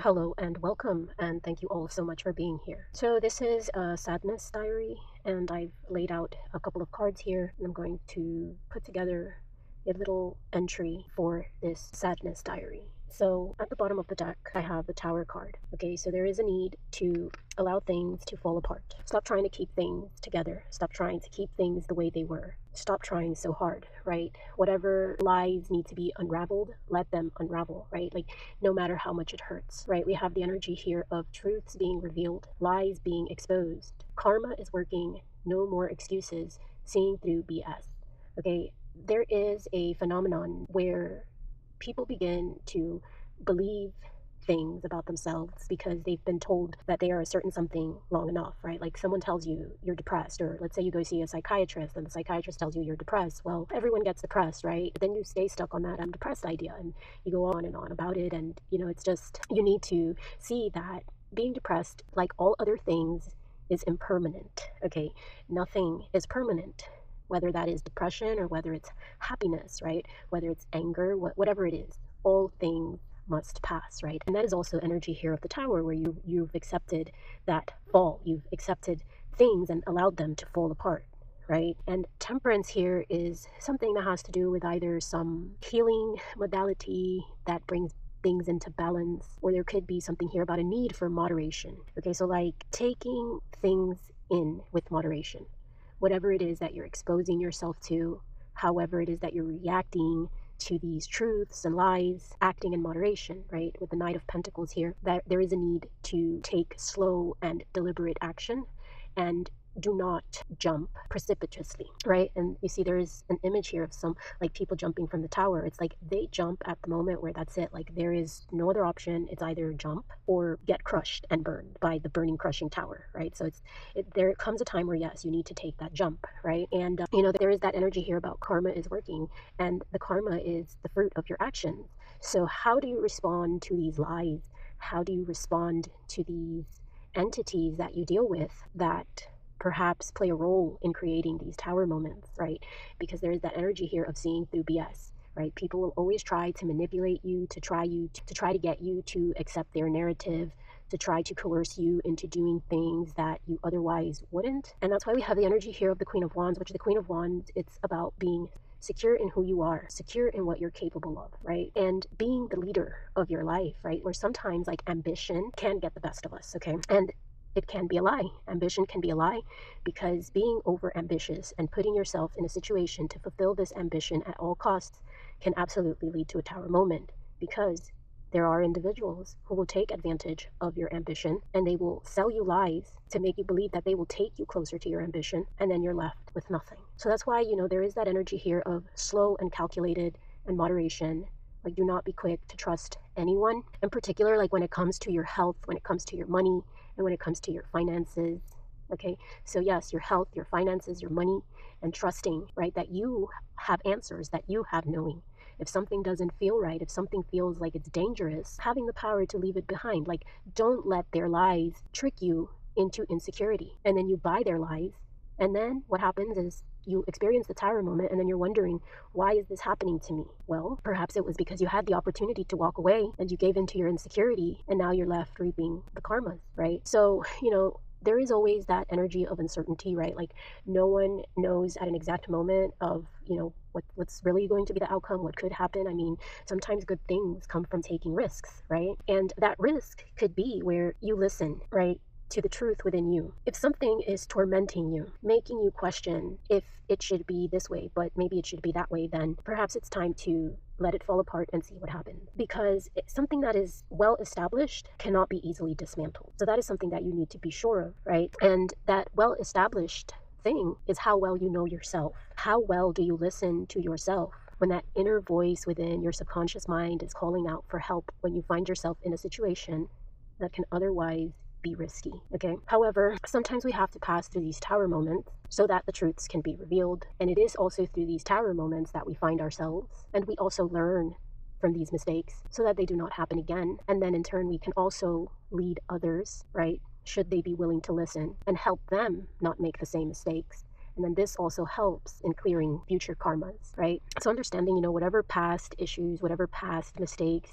Hello and welcome, and thank you all so much for being here. So, this is a sadness diary, and I've laid out a couple of cards here, and I'm going to put together a little entry for this sadness diary. So, at the bottom of the deck, I have the Tower card. Okay, so there is a need to allow things to fall apart. Stop trying to keep things together. Stop trying to keep things the way they were. Stop trying so hard, right? Whatever lies need to be unraveled, let them unravel, right? Like, no matter how much it hurts, right? We have the energy here of truths being revealed, lies being exposed. Karma is working, no more excuses, seeing through BS. Okay, there is a phenomenon where people begin to believe things about themselves because they've been told that they are a certain something long enough, right? Like someone tells you you're depressed, or let's say you go see a psychiatrist and the psychiatrist tells you you're depressed. Well, everyone gets depressed, right? But then you stay stuck on that I'm depressed idea and you go on and on about it. And, it's just, you need to see that being depressed, like all other things, is impermanent, okay? Nothing is permanent, whether that is depression or whether it's happiness, right? Whether it's anger, whatever it is, all things must pass, right? And that is also energy here of the Tower, where you've accepted that fall, you've accepted things and allowed them to fall apart, right? And Temperance here is something that has to do with either some healing modality that brings things into balance, or there could be something here about a need for moderation. Okay, so like taking things in with moderation, whatever it is that you're exposing yourself to, however it is that you're reacting to these truths and lies, acting in moderation, right? With the Knight of Pentacles here, that there is a need to take slow and deliberate action and do not jump precipitously, right? And you see there is an image here of some like people jumping from the tower. It's like they jump at the moment where that's it. Like there is no other option. It's either jump or get crushed and burned by the burning, crushing tower, right? So there comes a time where yes, you need to take that jump, right? And there is that energy here about karma is working, and the karma is the fruit of your actions. So how do you respond to these lies? How do you respond to these entities that you deal with that perhaps play a role in creating these tower moments, right? Because there is that energy here of seeing through BS, right? People will always try to manipulate you, to try to get you to accept their narrative, to try to coerce you into doing things that you otherwise wouldn't. And that's why we have the energy here of the Queen of Wands, which the Queen of Wands, it's about being secure in who you are, secure in what you're capable of, right? And being the leader of your life, right? Where sometimes like ambition can get the best of us, okay? And it can be a lie. Ambition can be a lie, because being over ambitious and putting yourself in a situation to fulfill this ambition at all costs can absolutely lead to a tower moment, because there are individuals who will take advantage of your ambition and they will sell you lies to make you believe that they will take you closer to your ambition, and then you're left with nothing. So that's why, there is that energy here of slow and calculated and moderation. Like, do not be quick to trust anyone, in particular, like when it comes to your health, when it comes to your money, and when it comes to your finances. Okay, so yes, your health, your finances, your money, and trusting, right, that you have answers, that you have knowing. If something doesn't feel right, if something feels like it's dangerous, having the power to leave it behind. Like, don't let their lies trick you into insecurity, and then you buy their lies, and then what happens is you experience the tower moment, and then you're wondering, why is this happening to me? Well, perhaps it was because you had the opportunity to walk away and you gave into your insecurity, and now you're left reaping the karmas, right? So, there is always that energy of uncertainty, right? Like, no one knows at an exact moment of, what's really going to be the outcome, what could happen. I mean, sometimes good things come from taking risks, right? And that risk could be where you listen, right, to the truth within you. If something is tormenting you, making you question if it should be this way, but maybe it should be that way, then perhaps it's time to let it fall apart and see what happens. Because something that is well established cannot be easily dismantled. So that is something that you need to be sure of, right? And that well established thing is how well you know yourself. How well do you listen to yourself? When that inner voice within your subconscious mind is calling out for help when you find yourself in a situation that can otherwise be risky, okay? However, sometimes we have to pass through these tower moments so that the truths can be revealed. And it is also through these tower moments that we find ourselves, and we also learn from these mistakes so that they do not happen again. And then in turn, we can also lead others, right? Should they be willing to listen, and help them not make the same mistakes. And then this also helps in clearing future karmas, right? So understanding, whatever past issues, whatever past mistakes,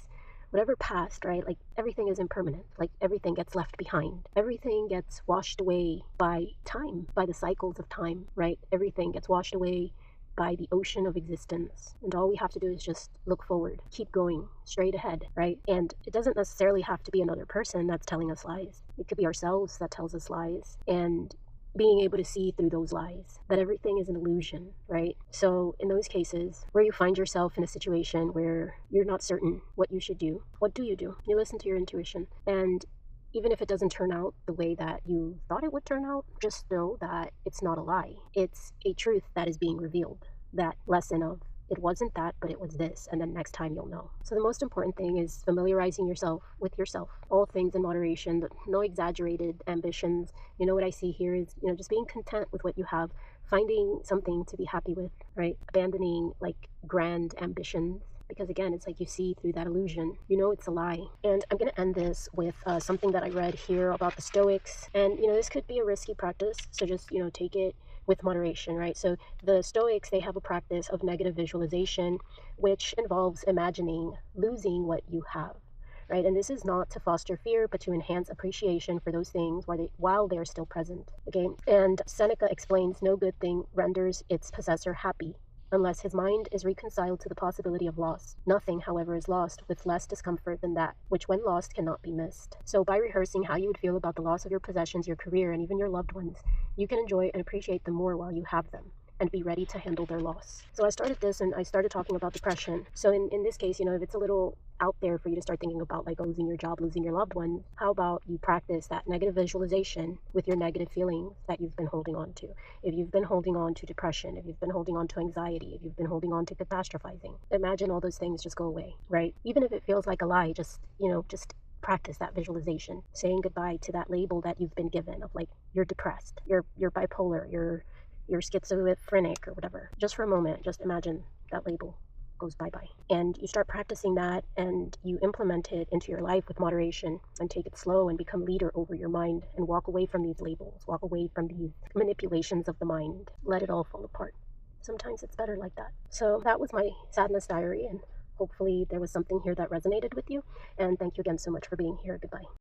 whatever passed, right? Like everything is impermanent. Like everything gets left behind. Everything gets washed away by time, by the cycles of time, right? Everything gets washed away by the ocean of existence. And all we have to do is just look forward, keep going straight ahead, right? And it doesn't necessarily have to be another person that's telling us lies. It could be ourselves that tells us lies. And being able to see through those lies, that everything is an illusion, right? So in those cases where you find yourself in a situation where you're not certain what you should do, what do? You listen to your intuition. And even if it doesn't turn out the way that you thought it would turn out, just know that it's not a lie. It's a truth that is being revealed. That lesson of it wasn't that, but it was this, and then next time you'll know. So the most important thing is familiarizing yourself with yourself. All things in moderation, no exaggerated ambitions. You know what I see here is, just being content with what you have, finding something to be happy with, right? Abandoning like grand ambitions, because again, it's like you see through that illusion, it's a lie. And I'm going to end this with something that I read here about the Stoics. And this could be a risky practice, so just take it with moderation, right? So the Stoics, they have a practice of negative visualization, which involves imagining losing what you have, right? And this is not to foster fear, but to enhance appreciation for those things while they're still present. Okay. And Seneca explains no good thing renders its possessor happy unless his mind is reconciled to the possibility of loss. Nothing, however, is lost with less discomfort than that, which when lost cannot be missed. So by rehearsing how you would feel about the loss of your possessions, your career, and even your loved ones, you can enjoy and appreciate them more while you have them, and be ready to handle their loss. So I started this and I started talking about depression. So in this case, if it's a little out there for you to start thinking about like losing your job, losing your loved ones, how about you practice that negative visualization with your negative feelings that you've been holding on to? If you've been holding on to depression, if you've been holding on to anxiety, if you've been holding on to catastrophizing, imagine all those things just go away, right? Even if it feels like a lie, just practice that visualization, saying goodbye to that label that you've been given of like you're depressed, you're bipolar, you're schizophrenic or whatever. Just for a moment, just imagine that label goes bye-bye. And you start practicing that and you implement it into your life with moderation and take it slow and become leader over your mind and walk away from these labels, walk away from these manipulations of the mind. Let it all fall apart. Sometimes it's better like that. So that was my sadness diary, and hopefully there was something here that resonated with you. And thank you again so much for being here. Goodbye.